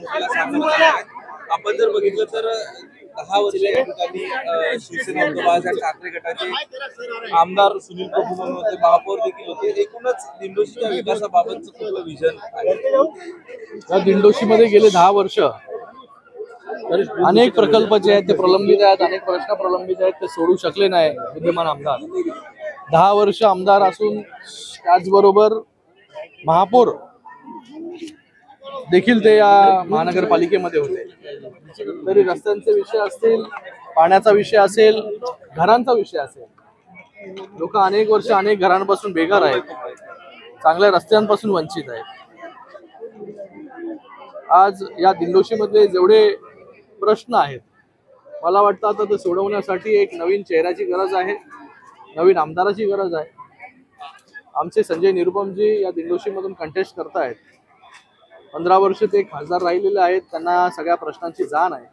निवडणुकीला सामोरं जात आहेत. आपण जर बघितलं तर 10 वर्ष या ठिकाणी शिवसेना उद्धव बाळासाहेब ठाकरे गटाचे आमदार सुनील प्रभू म्हणून होते, महापौर देखील होते. एकूणच दिंडोशीच्या विकासाबाबतचं कुठलं विजन आहे? या दिंडोशीमध्ये गेले 10 वर्ष अनेक प्रकल्प जे आहेत ते प्रलंबित आहेत, अनेक प्रश्न प्रलंबित आहेत, ते सोडू शकले नाही विद्यमान आमदार. 10 वर्ष आमदार असून त्याचबरोबर महापौर देखील ते या महानगरपालिकेमध्ये होते. तरी रस्त्यांचे विषय असतील, पाण्याचा विषय असेल, घरांचा विषय असेल, लोक अनेक वर्ष अनेक घरांपासून बेघर आहेत, चांगल्या रस्त्यांपासून वंचित आहेत. आज या दिंडोशीमध्ये जेवढे प्रश्न आहेत, मला वाटतं आता ते सोडवण्यासाठी एक नवीन चेहऱ्याची गरज आहे, नवीन आमदाराची गरज आहे. आमचे संजय निरुपमजी या दिंडोशीमधून कंटेस्ट करतायत. 15 वर्ष ते खासदार राहिलेले आहेत, त्यांना सगळ्या प्रश्नांची जाण आहे.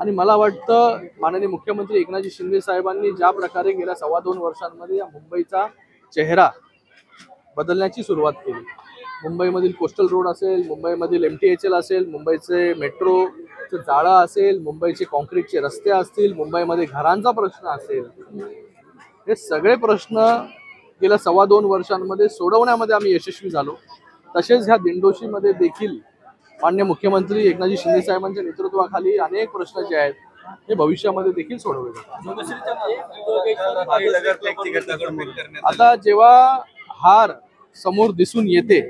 आणि मला वाटतं माननीय मुख्यमंत्री एकनाथजी शिंदे साहेबांनी ज्या प्रकारे गेल्या 2.25 वर्षांमध्ये या मुंबईचा चेहरा बदलण्याची सुरुवात केली, मुंबईमधील कोस्टल रोड असेल, मुंबईमधील MTHL असेल, मुंबईचे मेट्रोचं जाळं असेल, मुंबईचे कॉन्क्रीटचे रस्ते असतील, मुंबईमध्ये घरांचा प्रश्न असेल, हे सगळे प्रश्न गेल्या 2.25 वर्षांमध्ये सोडवण्यामध्ये आम्ही यशस्वी झालो. तसेच ह्या दिंडोशीमध्ये देखील माननीय मुख्यमंत्री एकनाथजी शिंदे साहेबांच्या नेतृत्वाखाली अनेक प्रश्न जे आहेत हे भविष्यामध्ये देखील सोडवले जातात. आता जेव्हा हार समोर दिसून येते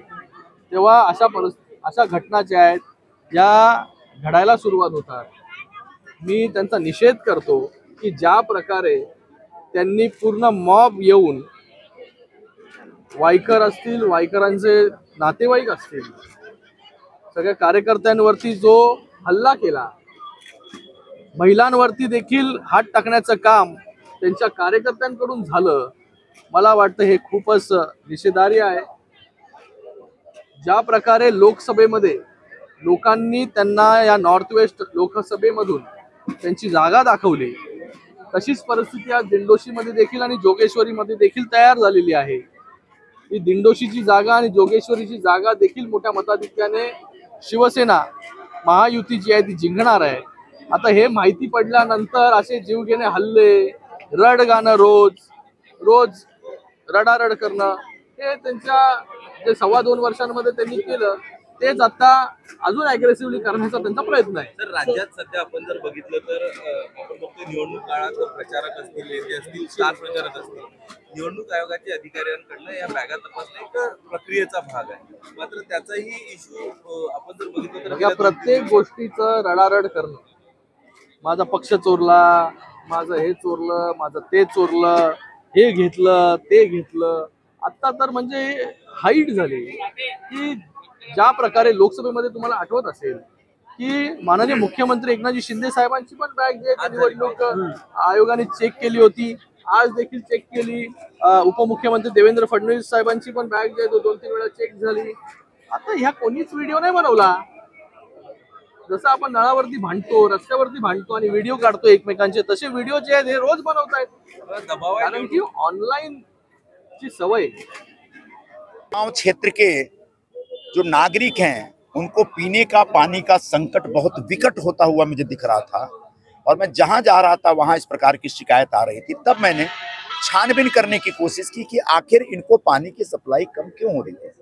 तेव्हा अशा घटना ज्या आहेत या घडायला सुरुवात होतात. मी त्यांचा निषेध करतो की ज्या प्रकारे त्यांनी पूर्ण मॉब येऊन, वायकर असतील, वायकरांचे नातेवाईक असतील, सगळ्या कार्यकर्त्यांवरती जो हल्ला केला, महिलांवरती देखील हात टाकण्याचं काम त्यांच्या कार्यकर्त्यांकडून झालं, मला वाटतं हे खूपच निषेधार्ह आहे. ज्या प्रकारे लोकसभेमध्ये लोकांनी त्यांना या नॉर्थ वेस्ट लोकसभेमधून त्यांची जागा दाखवली, तशीच परिस्थिती आज दिंडोशीमध्ये देखील आणि जोगेश्वरीमध्ये देखील तयार झालेली आहे. ही दिंडोशीची जागा आणि जोगेश्वरीची जागा देखील मोठ्या मताधिक्याने शिवसेना महायुती जी आहे ती जिंकणार आहे. आता हे माहिती पडल्यानंतर असे जीवघेणे हल्ले, रड गाणं, रोज रडारड करणं, हे त्यांच्या जे 2.25 वर्षांमध्ये त्यांनी केलं तेच आता अजून अग्रेसिव्हली करण्याचा त्यांचा प्रयत्न आहे. तर राज्यात सध्या आपण जर बघितलं तर आपण बघतो निवडणूक काळात प्रचारक असतील, नेते असतील, स्टार प्रचारक असतील, निवडणूक आयोगाच्या अधिकाऱ्यांकडनं या बॅगा तपासणं एक प्रक्रियेचा भाग आहे. मात्र त्याचाही इश्यू आपण जर बघितलं तर या प्रत्येक गोष्टीचं रडारड करणं, माझा पक्ष चोरला, माझं हे चोरलं, माझं ते चोरलं, हे घेतलं, ते घेतलं, आता तर म्हणजे हाईट झाली की ज्या प्रकारे लोकसभेमध्ये तुम्हाला आठवत असेल की माननीय मुख्यमंत्री एकनाथजी शिंदे साहेबांची पण बॅग जी आहे निवडणूक आयोगाने चेक केली होती, आज देखील चेक केली. उपमुख्यमंत्री देवेंद्र फडणवीस साहेबांची पण बॅग जी आहे 2-3 वेळा चेक झाली. आता ह्या कोणीच व्हिडिओ नाही बनवला. जसं आपण नळावरती भांडतो, रस्त्यावरती भांडतो आणि व्हिडिओ काढतो एकमेकांचे, तसे व्हिडिओ जे आहेत हे रोज बनवतायत. कारण की ऑनलाईन ची सवय. गांव क्षेत्र के जो नागरिक हैं उनको पीने का पानी का संकट बहुत विकट होता हुआ मुझे दिख रहा था, और मैं जहां जा रहा था वहां इस प्रकार की शिकायत आ रही थी. तब मैंने छानबीन करने की कोशिश की कि आखिर इनको पानी की सप्लाई कम क्यों हो रही है.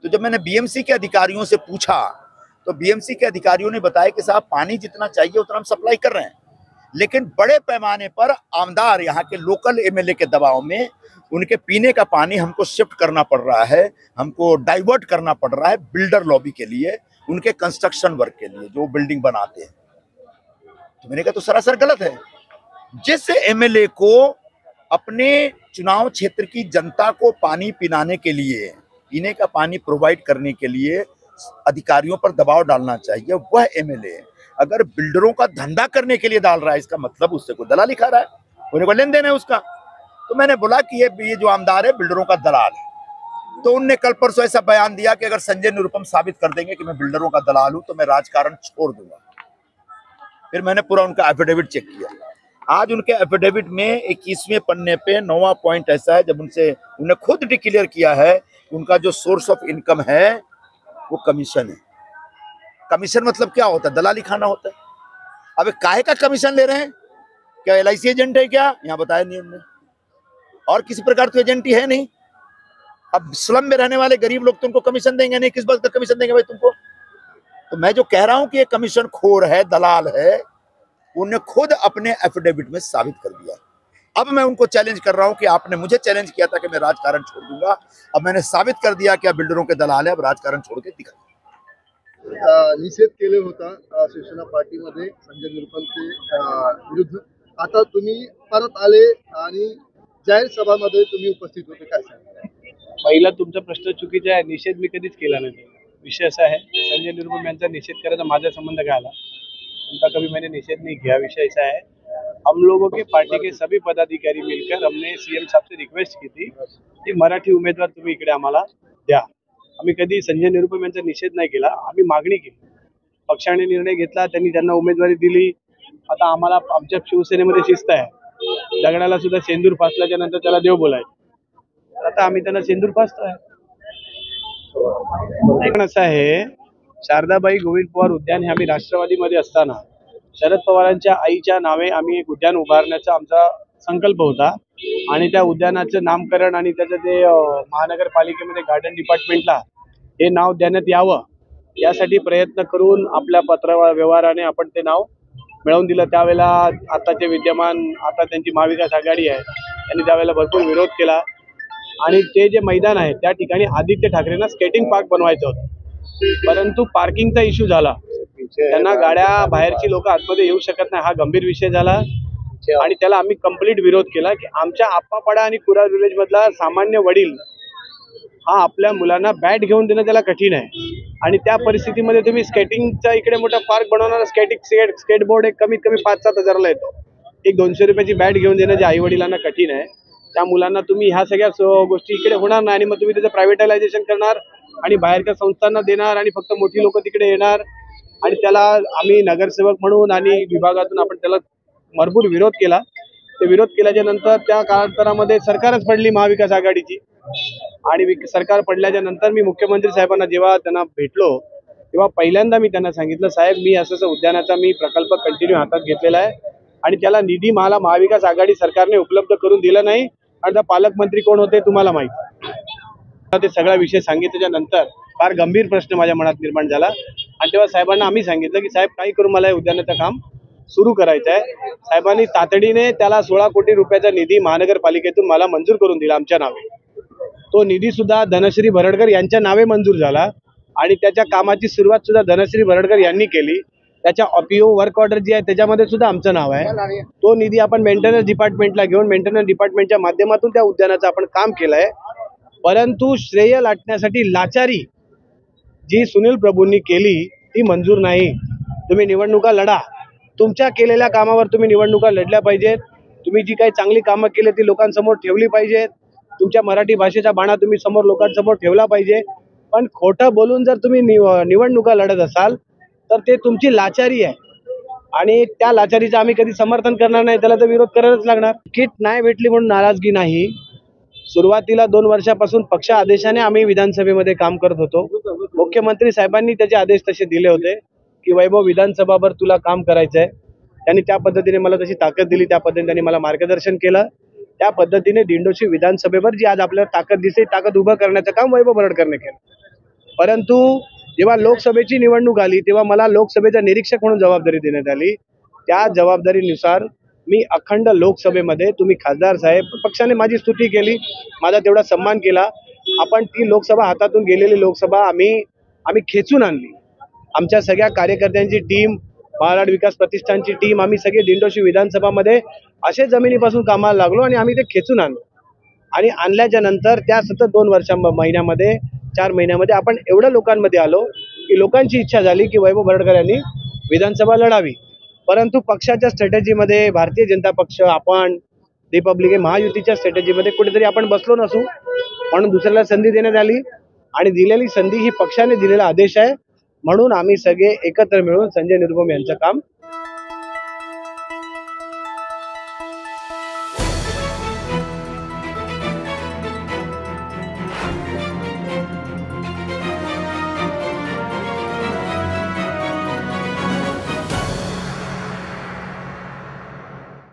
तो जब मैंने BMC के अधिकारियों से पूछा तो BMC के अधिकारियों ने बताया कि साहब पानी जितना चाहिए उतना हम सप्लाई कर रहे हैं, लेकिन बड़े पैमाने पर आमदार यहाँ के लोकल MLA के दबाव में उनके पीने का पानी हमको शिफ्ट करना पड़ रहा है, हमको डाइवर्ट करना पड़ रहा है बिल्डर लॉबी के लिए, उनके कंस्ट्रक्शन वर्क के लिए जो बिल्डिंग बनाते हैं. तो मैंने कहा तो सरासर गलत है. जिस MLA को अपने चुनाव क्षेत्र की जनता को पानी पिलाने के लिए, पीने का पानी प्रोवाइड करने के लिए अधिकारियों पर दबाव डालना चाहिए, वह MLA अगर बिल्डरों का धंधा करने के लिए डाल रहा है, इसका मतलब उससे कोई दलाली खा रहा है, उन्हें कोई लेन देन है उसका. तो मैंने बोला कि ये जो आमदार है बिल्डरों का दलाल है. तो उनने कल परसों ऐसा बयान दिया कि अगर संजय निरुपम साबित कर देंगे कि मैं बिल्डरों का दलाल हूं तो मैं राजकारण छोड़ दूंगा. फिर मैंने पूरा उनका एफिडेविट चेक किया. आज उनके एफिडेविट में 21वें पन्ने पे 9वां पॉइंट ऐसा है जब उन्हें खुद डिक्लेयर किया है कि उनका जो सोर्स ऑफ इनकम है वो कमीशन है. कमीशन मतलब क्या होता है? दलाली खाना होता है। अब ये काहे का कमीशन ले रहे हैं? क्या LIC एजेंट है क्या? यहाँ बताया नहीं उन्होंने। और किसी प्रकार तो एजेंट ही है नहीं। अब स्लम में रहने वाले गरीब लोग तुमको कमीशन देंगे नहीं, किस बात का कमीशन देंगे भाई तुमको? तो मैं जो कह रहा हूं कि ये कमीशन खोर है, दलाल है, उन्हें खुद अपने एफिडेविट में साबित कर दिया। अब मैं उनको चैलेंज कर रहा हूं कि आपने मुझे चैलेंज किया था कि मैं राजकारण छोड़ दूंगा, अब मैंने साबित कर दिया कि आप बिल्डरों के दलाल है, अब राजकारण छोड़ के दिखा। निषेध केले होता शिवसेना पार्टीमध्ये संजय निरुपमचे विरुद्ध. आता तुम्ही परत आले आणि जाहीर सभामध्ये तुम्ही उपस्थित होते, काय सांगा? पहिला तुमचा प्रश्न चुकीचा आहे. निषेध मी कधीच केला नाही. विषय असा है, संजय निरुपम यांचा निषेध करायचा माझा संबंध काय आला? उनका कभी मैंने निषेध नहीं किया. विषय ऐसा है, हम लोगों के पार्टी के सभी पदाधिकारी मिलकर हमने CM साहब से रिक्वेस्ट की थी कि मराठी उमेदवार तुम्ही इकडे आम्हाला द्या. आम्ही कधी संजय निरुपम यांचा निषेध नाही केला. आम्ही मागणी केली. पक्षाने निर्णय घेतला, त्यांनी त्यांना उमेदवारी दिली. आता आम्हाला आमच्या शिवसेनेमध्ये शिस्त आहे. दगडाला सुद्धा सेंदूर फासल्याच्या नंतर त्याला देव बोलायचं. आता आम्ही त्यांना सेंदूर फासतोय. असं आहे, शारदाबाई गोविंद पवार उद्यान हे आम्ही राष्ट्रवादीमध्ये असताना शरद पवारांच्या आईच्या नावे आम्ही एक उद्यान उभारण्याचा आमचा संकल्प होता आणि त्या उद्यानाचं नामकरण आणि त्याचं ते महानगरपालिकेमध्ये गार्डन डिपार्टमेंटला हे नाव देण्यात यावं यासाठी प्रयत्न करून आपल्या पत्र व्यवहाराने आपण ते नाव मिळवून दिलं. त्यावेळेला आताचे विद्यमान, आता त्यांची महाविकास आघाडी आहे, त्यांनी त्यावेळेला भरपूर विरोध केला आणि ते जे मैदान आहे त्या ठिकाणी आदित्य ठाकरेंना स्केटिंग पार्क बनवायचं होतं, परंतु पार्किंगचा इश्यू झाला. त्यांना गाड्या बाहेरची लोक आतमध्ये येऊ शकत नाही, हा गंभीर विषय झाला आणि त्याला आम्ही कंप्लीट विरोध केला की आमच्या आप्पापाडा आणि कुरार विलेज मधला सामान्य वडील हा आपल्या मुलांना बॅट घेऊन देणं त्याला कठीण आहे आणि त्या परिस्थितीमध्ये तुम्ही स्केटिंगचा इकडे मोठा पार्क बनवणारा स्केटबोर्ड एक कमीत कमी 5-7 हजाराला येतो. एक 200 रुपयाची बॅट घेऊन देणं जे आई वडिलांना कठीण आहे, त्या मुलांना तुम्ही ह्या सगळ्या गोष्टी इकडे होणार नाही आणि मग तुम्ही त्याचं प्रायव्हेटायझेशन करणार आणि बाहेरच्या संस्थांना देणार आणि फक्त मोठी लोक तिकडे येणार आणि त्याला आम्ही नगरसेवक म्हणून आणि विभागातून आपण त्याला भरपूर विरोध केला. ते विरोध केल्याच्या नंतर त्या कालांतरामध्ये सरकारच पडली महाविकास आघाडीची आणि सरकार पडल्याच्या नंतर मी मुख्यमंत्री साहेबांना जेव्हा त्यांना भेटलो तेव्हा पहिल्यांदा मी त्यांना सांगितलं, साहेब मी असं उद्यानाचा मी प्रकल्प कंटिन्यू हातात घेतलेला आहे आणि त्याला निधी मला महाविकास आघाडी सरकारने उपलब्ध करून दिला नाही आणि त्या पालकमंत्री कोण होते तुम्हाला माहिती. ते सगळा विषय सांगितल्याच्या नंतर फार गंभीर प्रश्न माझ्या मनात निर्माण झाला आणि तेव्हा साहेबांना आम्ही सांगितलं की साहेब काही करून मला उद्यानाचं काम सुरू करायचं आहे. साहेबांनी तातडीने त्याला 16 कोटी रुपयाचा निधी महानगरपालिकेतून मला मंजूर करून दिला आमच्या नावे. तो निधी सुद्धा धनश्री भरडकर यांच्या नावे मंजूर झाला आणि त्याच्या कामाची सुरुवात सुद्धा धनश्री भरडकर यांनी केली. त्याच्या OPO वर्क ऑर्डर जी आहे त्याच्यामध्ये सुद्धा आमचं नाव आहे. तो निधी आपण मेंटेनन्स डिपार्टमेंटला घेऊन मेंटेनन्स डिपार्टमेंटच्या माध्यमातून त्या उद्यानाचं आपण काम केलंय. परंतु श्रेय लाटण्यासाठी लाचारी जी सुनील प्रभूंनी केली ती मंजूर नाही. तुम्ही निवडणुका लढा, तुमच्या केलेल्या कामावर तुम्ही निवडणुका लढल्या पाहिजेत. तुम्ही जी काही चांगली कामं केली ती लोकांसमोर ठेवली पाहिजेत. तुमच्या मराठी भाषेचा बाणा तुम्ही समोर लोकांसमोर ठेवला पाहिजे. पण खोटं बोलून जर तुम्ही निवडणुका लढत असाल तर ते तुमची लाचारी आहे आणि त्या लाचारीचं आम्ही कधी समर्थन करणार नाही. त्याला तर विरोध करायलाच लागणार. किट नाही भेटली म्हणून नाराजगी नाही. सुरुवातीला 2 वर्षापासून पक्ष आदेशाने आम्ही विधानसभेमध्ये काम करत होतो. मुख्यमंत्री साहेबांनी त्याचे आदेश तसे दिले होते की वैभव विधानसभावर तुला काम करायचं आहे. त्यांनी त्या पद्धतीने मला तशी ताकद दिली, त्या पद्धतीने त्यांनी मला मार्गदर्शन केलं. त्या पद्धतीने दिंडोशी विधानसभेवर जी आज आपल्याला ताकद दिसते ताकद उभं करण्याचं काम वैभव भरडकरने केलं. परंतु जेव्हा लोकसभेची निवडणूक आली तेव्हा मला लोकसभेचा निरीक्षक म्हणून जबाबदारी देण्यात आली. त्या जबाबदारीनुसार मी अखंड लोकसभेमध्ये, तुम्ही खासदार साहेब, पक्षाने माझी स्तुती केली, माझा तेवढा सन्मान केला. आपण ती लोकसभा हातातून गेलेली लोकसभा आम्ही खेचून आणली. आमच्या सगळ्या कार्यकर्त्यांची टीम, महाराष्ट्र विकास प्रतिष्ठानची टीम, आम्ही सगळे दिंडोशी विधानसभामध्ये असे जमिनीपासून कामाला लागलो आणि आम्ही ते खेचून आणलो. आणि आणल्याच्या नंतर त्या सतत 2 महिन्यामध्ये 4 महिन्यामध्ये आपण एवढ्या लोकांमध्ये आलो की लोकांची इच्छा झाली की वैभव भरडकर यांनी विधानसभा लढावी. परंतु पक्षाच्या स्ट्रॅटेजीमध्ये भारतीय जनता पक्ष, आपण रिपब्लिकन महायुतीच्या स्ट्रॅटेजीमध्ये कुठेतरी आपण बसलो नसू म्हणून दुसऱ्याला संधी देण्यात आली आणि दिलेली संधी ही पक्षाने दिलेला आदेश आहे. म्हणून आम्ही सगळे एकत्र मिळून संजय निरुपम यांचं काम